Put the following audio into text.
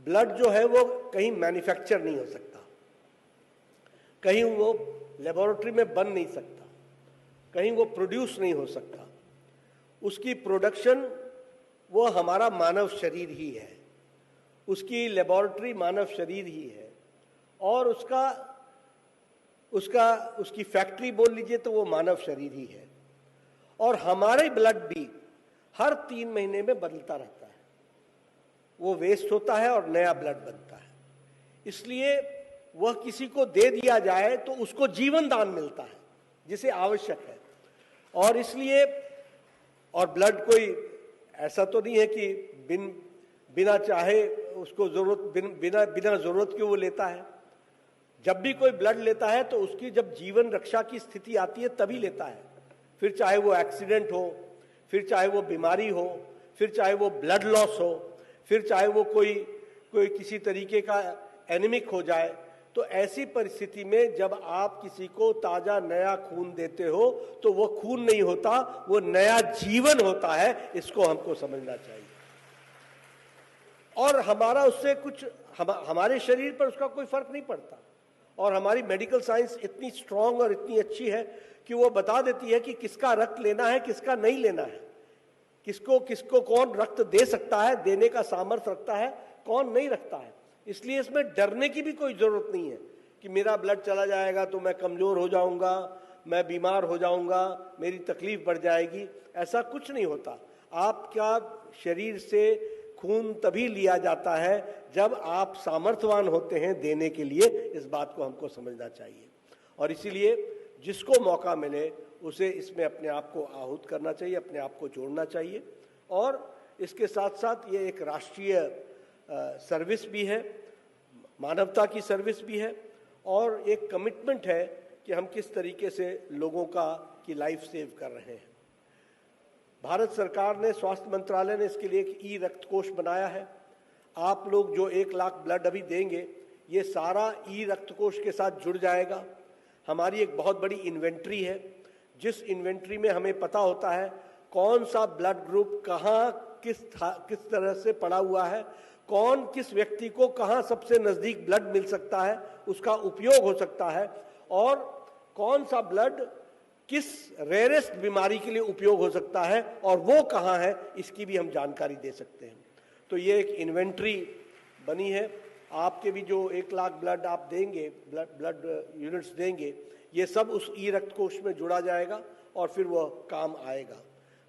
Blood जो है वो कहीं मैन्युफैक्चर नहीं हो सकता, कहीं वो लेबोरेटरी में बन नहीं सकता, कहीं वो प्रोड्यूस नहीं हो सकता। उसकी प्रोडक्शन वो हमारा मानव शरीर ही है, उसकी लेबोरेटरी मानव शरीर ही है, और उसकी फैक्ट्री बोल लीजिए तो वो मानव शरीर ही है। और हमारे ब्लड भी हर 3 महीने में बदलता रहता है, वो वेस्ट होता है और नया ब्लड बनता है। इसलिए वह किसी को दे दिया जाए तो उसको जीवन दान मिलता है जिसे आवश्यक है। और इसलिए, और ब्लड कोई ऐसा तो नहीं है कि बिना चाहे उसको बिना जरूरत के वो लेता है। जब भी कोई ब्लड लेता है तो उसकी जब जीवन रक्षा की स्थिति आती है तभी लेता है, फिर चाहे वो एक्सीडेंट हो, फिर चाहे वो बीमारी हो, फिर चाहे वो ब्लड लॉस हो, फिर चाहे वो कोई किसी तरीके का एनीमिक हो जाए। तो ऐसी परिस्थिति में जब आप किसी को ताजा नया खून देते हो तो वो खून नहीं होता, वो नया जीवन होता है। इसको हमको समझना चाहिए। और हमारा उससे कुछ हमारे शरीर पर उसका कोई फर्क नहीं पड़ता। और हमारी मेडिकल साइंस इतनी स्ट्रांग और इतनी अच्छी है कि वो बता देती है कि किसका रक्त लेना है, किसका नहीं लेना है, किसको कौन रक्त दे सकता है, देने का सामर्थ्य रखता है, कौन नहीं रखता है। इसलिए इसमें डरने की भी कोई जरूरत नहीं है कि मेरा ब्लड चला जाएगा तो मैं कमजोर हो जाऊंगा, मैं बीमार हो जाऊंगा, मेरी तकलीफ बढ़ जाएगी। ऐसा कुछ नहीं होता। आपका शरीर से खून तभी लिया जाता है जब आप सामर्थ्यवान होते हैं देने के लिए। इस बात को हमको समझना चाहिए। और इसीलिए जिसको मौका मिले उसे इसमें अपने आप को आहूत करना चाहिए, अपने आप को जोड़ना चाहिए। और इसके साथ साथ ये एक राष्ट्रीय सर्विस भी है, मानवता की सर्विस भी है, और एक कमिटमेंट है कि हम किस तरीके से लोगों की लाइफ सेव कर रहे हैं। भारत सरकार ने, स्वास्थ्य मंत्रालय ने इसके लिए एक ई रक्त कोष बनाया है। आप लोग जो 1 लाख ब्लड अभी देंगे, ये सारा ई रक्त कोष के साथ जुड़ जाएगा। हमारी एक बहुत बड़ी इन्वेंट्री है, जिस इन्वेंट्री में हमें पता होता है कौन सा ब्लड ग्रुप कहाँ किस तरह से पड़ा हुआ है, कौन किस व्यक्ति को कहाँ सबसे नजदीक ब्लड मिल सकता है, उसका उपयोग हो सकता है, और कौन सा ब्लड किस रेयरेस्ट बीमारी के लिए उपयोग हो सकता है और वो कहाँ है, इसकी भी हम जानकारी दे सकते हैं। तो ये एक इन्वेंट्री बनी है। आपके भी जो 1 लाख ब्लड आप देंगे, ब्लड यूनिट्स देंगे, ये सब उस ई रक्त कोष में जुड़ा जाएगा और फिर वह काम आएगा।